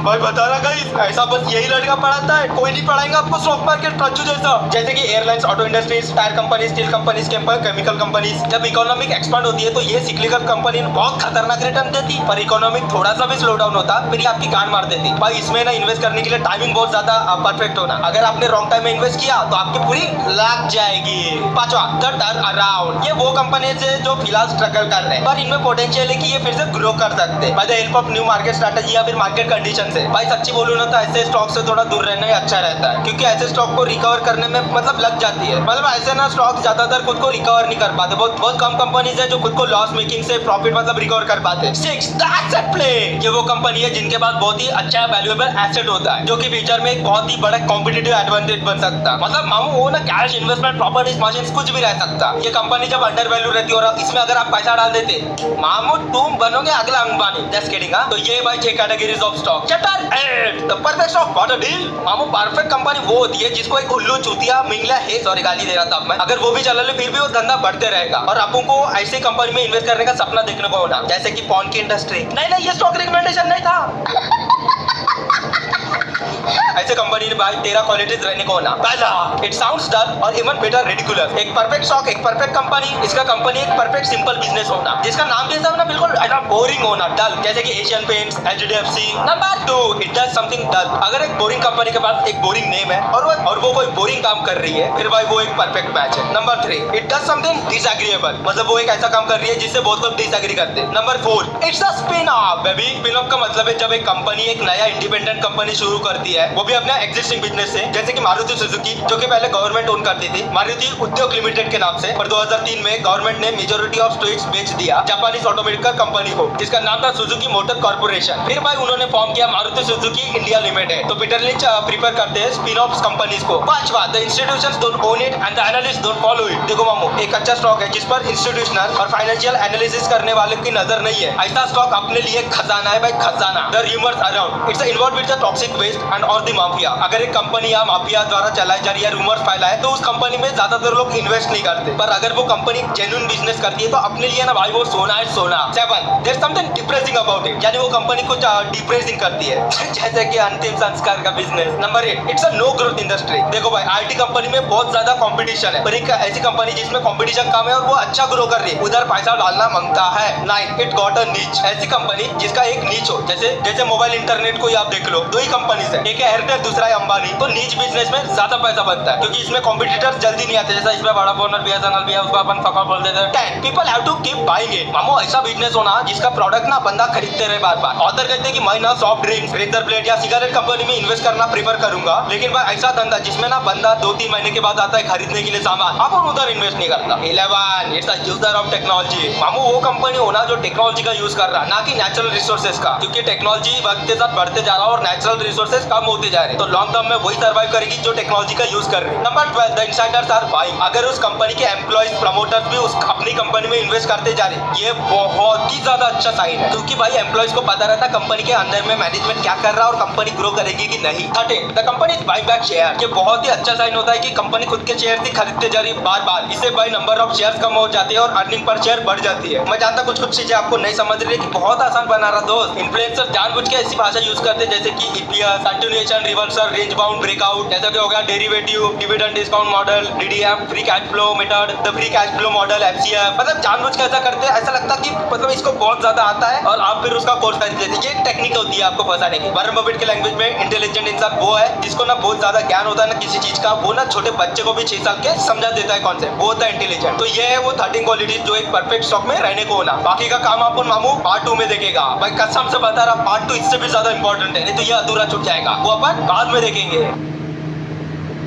भाई बता रहा गाइस, ऐसा बस यही लड़का पढ़ाता है, कोई नहीं पढ़ाएगा आपको स्टॉक मार्केट ट्रंचू जैसा। जैसे कि airlines, auto industries, tyre company, steel companies, chemical companies. जब इकोनॉमिक एक्सपांड होती है तो ये सिक्लिकल कंपनी बहुत खतरनाक रिटर्न देती, पर इकोनॉमिक थोड़ा सा भी स्लो डाउन होता फिर आपकी गांड मार देती। भाई इसमें ना इन्वेस्ट करने के लिए टाइमिंग बहुत ज्यादा परफेक्ट होना। अगर आपने रॉन्ग टाइम में इन्वेस्ट किया तो आपकी पूरी लग जाएगी। पांचवा, द टर्न अराउंड। ये वो कंपनी है जो फिलहाल स्ट्रगल कर रहे हैं, पर इनमें पोटेंशियल है कि ये फिर से ग्रो कर सकते हैं by the help of new market strategy या फिर मार्केट कंडीशन से। भाई सच्ची बोलूं ना तो ऐसे स्टॉक से थोड़ा दूर रहना ही अच्छा रहता है, क्योंकि ऐसे स्टॉक को रिकवर करने में मतलब लग जाती है। मतलब ऐसे ना स्टॉक ज्यादातर खुद को रिकवर नहीं कर पाते। बहुत कम कंपनीज है जो खुद को लॉस मेकिंग से प्रॉफिट मतलब रिकवर कर पाते हैं। 6, द एसेट प्ले। ये वो कंपनी है जिनके पास बहुत ही अच्छा वैल्यूएबल एसेट होता है, जो कि फ्यूचर में एक बहुत ही बड़ा कॉम्पिटिटिव एडवांटेज बन सकता है। मतलब मामू वो ना कैश, इन्वेस्टमेंट, प्रॉपर्टीज, मशीन्स कुछ भी रह सकता। ये कंपनी जब अंडर वैल्यू रहती है और इसमें अगर आप पैसा डाल देते मामू तुम बनोगे अगला अंबानी। Just kidding. तो ये भाई 6 categories of stock. Chapter 8, the perfect stock, what a deal. मामू परफेक्ट कंपनी वो होती है जिसको एक उल्लू, चूतिया, मिंगला है, सॉरी गाली दे रहा था मैं, अगर वो भी चला ले फिर भी वो धंधा बढ़ते रहेगा और आपको को ऐसी कंपनी में इन्वेस्ट करने का सपना देखने को होना। जैसे कि पॉन की इंडस्ट्री। नहीं ये स्टॉक रिकमेंडेशन नहीं था। ऐसे कंपनी में भाई 13 क्वालिटीज रहने को होना। पहला, इट साउंड्स डल और इवन बेटर रिडिकुलस। एक परफेक्ट स्टॉक, एक परफेक्ट कंपनी, इसका कंपनी एक परफेक्ट सिंपल बिजनेस होना, जिसका नाम भी ऐसा ना बिल्कुल बोरिंग होना, डल, जैसे कि Asian Paints, HDFC. Number 2, it does something dull. अगर एक बोरिंग कंपनी के पास एक बोरिंग नेम है और वो कोई बोरिंग काम कर रही है, फिर भाई वो एक परफेक्ट मैच है। Number 3, it does something disagreeable. मतलब वो एक ऐसा काम कर रही है जिससे बहुत लोग डिसएग्री करते हैं। Number 4, it's a spin off baby. Spin off का मतलब है जब एक कंपनी एक नया इंडिपेंडेंट कंपनी शुरू करती है, वो भी अपना एग्जिस्टिंग बिजनेस से। जैसे कि मारुति सुजुकी, जो कि पहले गवर्नमेंट ओन करती थी, मारुति उद्योग लिमिटेड के नाम से, पर 2003 में गवर्नमेंट ने मेजॉरिटी ऑफ स्टेक्स बेच दिया जापानीज ऑटोमेकर कंपनी को, जिसका नाम था सुजुकी मोटर कॉर्पोरेशन। फिर भाई उन्होंने फॉर्म किया मारुति सुजुकी इंडिया लिमिटेड। तो पीटर लिंच प्रिपेयर करते हैं स्पिन ऑफ कंपनीज को। पांचवा, the institutions don't own it and the analyst don't follow it. देखो मामू, एक अच्छा स्टॉक है जिस पर इंस्टीट्यूशनल और फाइनेंशियल एनालिसिस करने वाले की नजर नहीं है। ऐसा स्टॉक अपने लिए खजाना है भाई, खजाना। The rumours around it's involve with the toxic waste and और द माफिया। अगर एक कंपनी या माफिया द्वारा चलाई जा रही है, रूमर्स फैलाए, तो उस कंपनी में ज्यादातर लोग इन्वेस्ट नहीं करते। पर अगर वो कंपनी जेन्युइन बिजनेस करती है तो अपने लिए ना भाई वो सोना है, सोना। 7, there is something depressing about it, यानी वो कंपनी कुछ डिप्रेसिंग करती है जैसे कि अंतिम संस्कार का business. Number 8, it's a no growth industry. देखो भाई आईटी कंपनी में बहुत ज्यादा कंपटीशन है, पर एक ऐसी कंपनी जिसमें कंपटीशन कम है और वो अच्छा ग्रो कर रही है, उधर पैसा डालना मांगता है। 9, इट गॉट अ नीच। ऐसी कंपनी जिसका एक नीच हो, जैसे मोबाइल इंटरनेट को ही आप देख लो, दो ही कंपनीज है, एक है एयरटेल, दूसरा है अंबानी। तो नीच बिजनेस में ज्यादा पैसा बनता है, क्योंकि इसमें कॉम्पिटिटर्स जल्दी नहीं आते। जैसा इसमें वोडाफोन और बीएसएनएल भी है, उसको अपन फका बोल देते हैं। 10, people have to keep buying it. मामू ऐसा बिजनेस होना जिसका प्रोडक्ट ना बंदा खरीदते रहे बार बार। ऑथर कहते हैं कि मैं ना सॉफ्ट ड्रिंक्स, रेजर ब्लेड या सिगरेट कंपनी में इन्वेस्ट करना प्रीफर करूंगा, लेकिन भाई ऐसा धंधा जिसमें ना बंदा 2-3 महीने के बाद आता है खरीदने के लिए सामान, अपन उधर इन्वेस्ट नहीं करता। 11, it's a user of technology. मामू वो कंपनी होना जो टेक्नोलॉजी का यूज कर रहा, ना कि नेचुरल रिसोर्सेज का, क्योंकि टेक्नोलॉजी वक्त के साथ बढ़ते जा रहा है और नेचुरल रिसोर्सेज कम होते जा रहे हैं। तो लॉन्ग टर्म में वही सर्वाइव करेगी जो टेक्नोलॉजी का यूज कर रही है। Number 12, the insiders are buying. अगर उस कंपनी के एम्प्लॉइज, प्रमोटर्स भी उस अपनी कंपनी में इन्वेस्ट करते जा रहे, ये बहुत ही ज्यादा अच्छा साइन है, क्योंकि भाई एम्प्लॉइज को पता रहता कंपनी के अंदर में मैनेजमेंट क्या कर रहा है और कंपनी ग्रो करेगी कि नहीं। 13, the company is buying back share. ये बहुत ही अच्छा साइन होता है कि कंपनी खुद के शेयर ही खरीदते जा रही बार बार। इससे भाई नंबर ऑफ शेयर कम हो जाती है और अर्निंग पर शेयर बढ़ जाती है। मैं जानता कुछ चीजें आपको नहीं समझ रही, कि बहुत आसान बना रहा दोस्त। इन्फ्लुएंसर जानबूझ के ऐसी भाषा यूज करते हैं जैसे कि EPS, continuation, reversal, range bound, breakout, जैसा कि हो गया derivative, dividend discount model, DDM, free cash flow method, the free cash flow model, FCF. मतलब जानबूझ के ऐसा करते हैं, ऐसा लगता है कि मतलब इसको बहुत ज्यादा आता है और आप फिर उसका कोर्स खरीद लेते हैं। ये टेक्निक होती है आपको फंसाने की। वॉरेन बफेट के लैंग्वेज में इंटेलिजेंट इंसान वो है जिसको ना बहुत ज्यादा ज्ञान होता है ना किसी चीज का, वो ना छोटे बच्चे को भी 6 साल के समझा देता है कॉन्सेप्ट, वो होता है इंटेलिजेंट। तो ये है वो 13 क्वालिटीज जो एक परफेक्ट स्टॉक में रहने को होना। बाकी का काम अपन मामू पार्ट 2 में देखेगा। भाई कसम से बता रहा, पार्ट 2 इससे भी ज्यादा इंपॉर्टेंट है, नहीं तो ये अधूरा छूट जाएगा, वो अपन बाद में देखेंगे।